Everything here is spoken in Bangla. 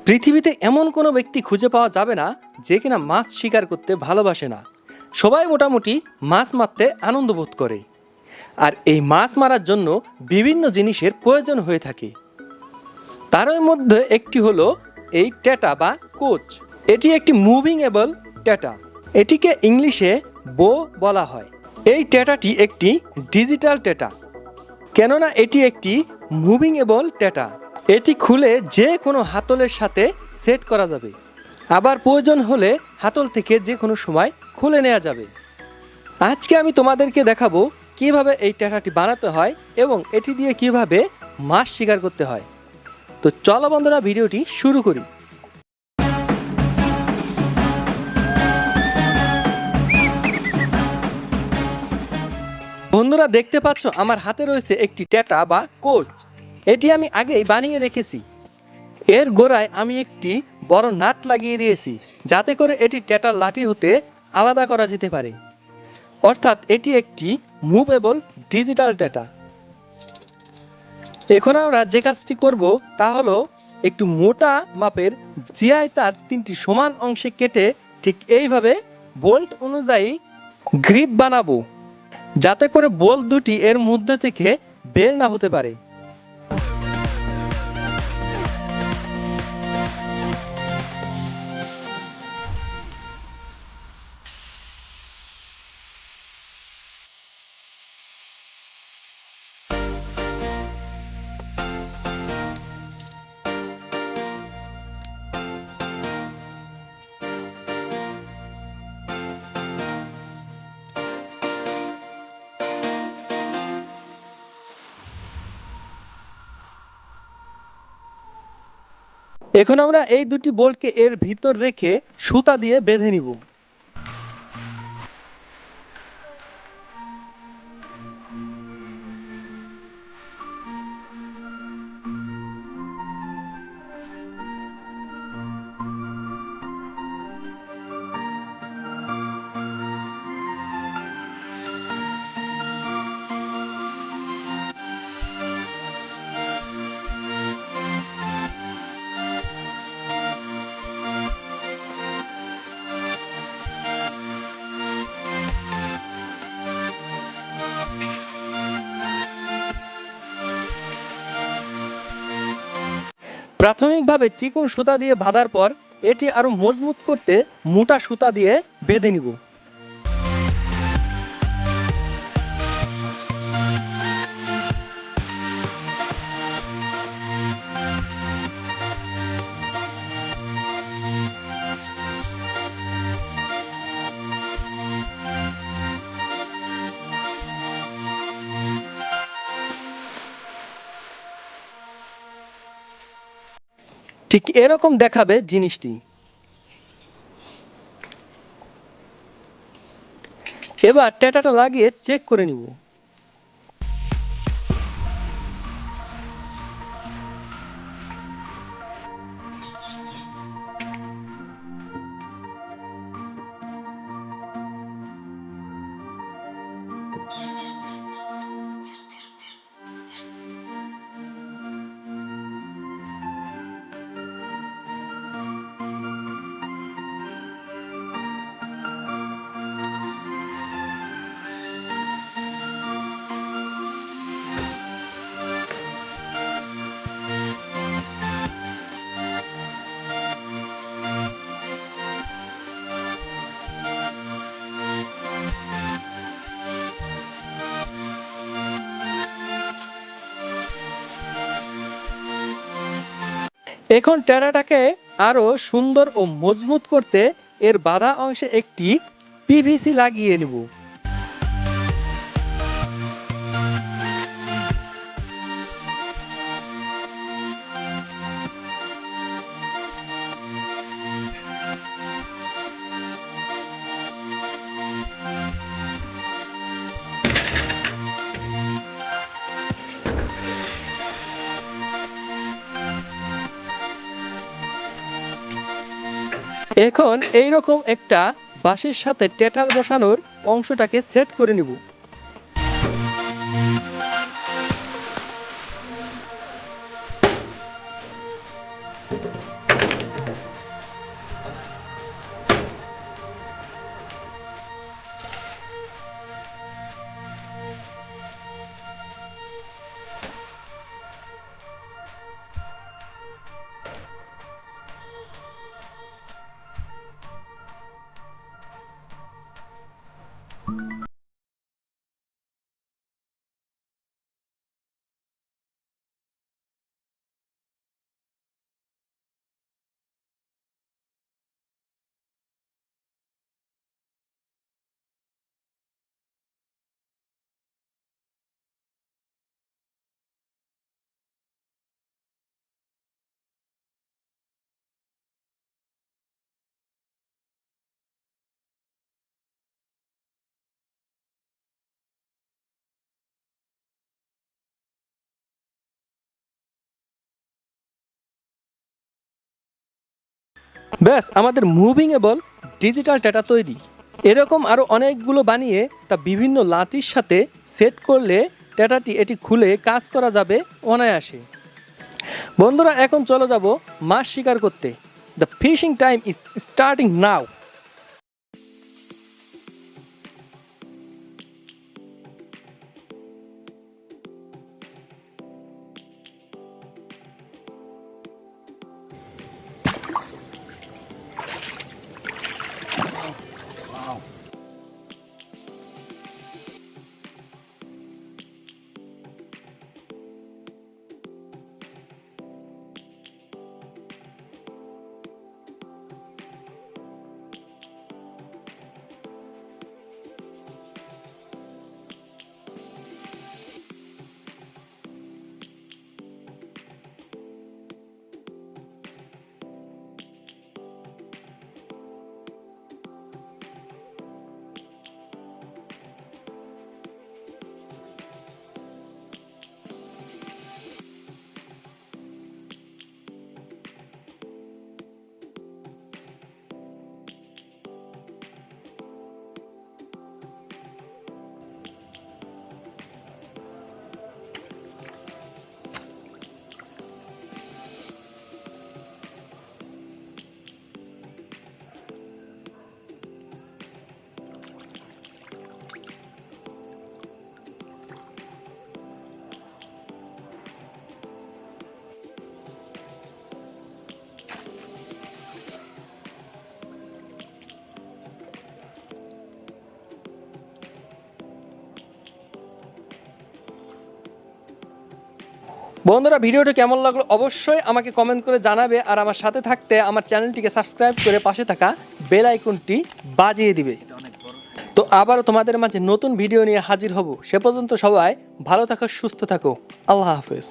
পৃথিবীতে এমন কোনো ব্যক্তি খুঁজে পাওয়া যাবে না যে কিনা মাছ শিকার করতে ভালোবাসে না। সবাই মোটামুটি মাছ মারতে আনন্দ বোধ করে, আর এই মাছ মারার জন্য বিভিন্ন জিনিসের প্রয়োজন হয়ে থাকে। তার মধ্যে একটি হলো এই টেটা বা কোচ। এটি একটি মুভিংয়েবল টেটা, এটিকে ইংলিশে বো বলা হয়। এই টেটাটি একটি ডিজিটাল টেটা, কেননা এটি একটি মুভিংয়েবল টেটা। এটি খুলে যে কোনো হাতলের সাথে সেট করা যাবে, আবার প্রয়োজন হলে হাতল থেকে যে কোনো সময় খুলে নেওয়া যাবে। আজকে আমি তোমাদেরকে দেখাবো কিভাবে এই টেটাটি বানাতে হয় এবং এটি দিয়ে কিভাবে মাছ শিকার করতে হয়। তো চলো বন্ধুরা, ভিডিওটি শুরু করি। বন্ধুরা, দেখতে পাচ্ছ আমার হাতে রয়েছে একটি টেটা বা কোচ। এটি আমি আগেই বানিয়ে রেখেছি। এর গোড়ায় আমি একটি বড় নাট লাগিয়ে দিয়েছি, যাতে করে এটি টেটার লাঠি হতে আলাদা করা যেতে পারে। অর্থাৎ এটি একটি মুভেবল ডিজিটাল টেটা। এখন আমরা যে কাজটি করব তা হলো একটু মোটা মাপের জিআই তার 3টি সমান অংশে কেটে ঠিক এইভাবে বোল্ট অনুযায়ী গ্রিপ বানাবো, যাতে করে বোল্ট দুটি এর মধ্যে থেকে বের না হতে পারে। এখন আমরা এই দুটি বোল্টকে এর ভিতর রেখে সুতা দিয়ে বেঁধে নিব। প্রাথমিকভাবে চিকন সুতা দিয়ে বাঁধার পর এটি আরো মজবুত করতে মোটা সুতা দিয়ে বেঁধে নিব। ঠিক এরকম দেখাবে জিনিসটি। এবার টেটাটা লাগিয়ে চেক করে নিব। এখন টেরাটাকে আরো সুন্দর ও মজবুত করতে এর বাঁধা অংশে একটি পিভিসি লাগিয়ে নেব। এখন এইরকম একটা বাঁশের সাথে টেটার বসানোর অংশটাকে সেট করে নিব। ব্যাস আমাদের মুভিংয়েবল ডিজিটাল টেটা তৈরি। এরকম আরও অনেকগুলো বানিয়ে তা বিভিন্ন লাতির সাথে সেট করলে টেটাটি এটি খুলে কাজ করা যাবে অনায়াসে। বন্ধুরা এখন চলে যাব মাছ শিকার করতে। The fishing time is starting now. বন্ধুরা ভিডিওটা কেমন লাগলো অবশ্যই আমাকে কমেন্ট করে জানাবে, আর আমার সাথে থাকতে আমার চ্যানেলটিকে সাবস্ক্রাইব করে পাশে থাকা বেল আইকনটি বাজিয়ে দিবে। তো আবারও তোমাদের মাঝে নতুন ভিডিও নিয়ে হাজির হব। সে পর্যন্ত সবাই ভালো থাকো, সুস্থ থাকো। আল্লাহ হাফেজ।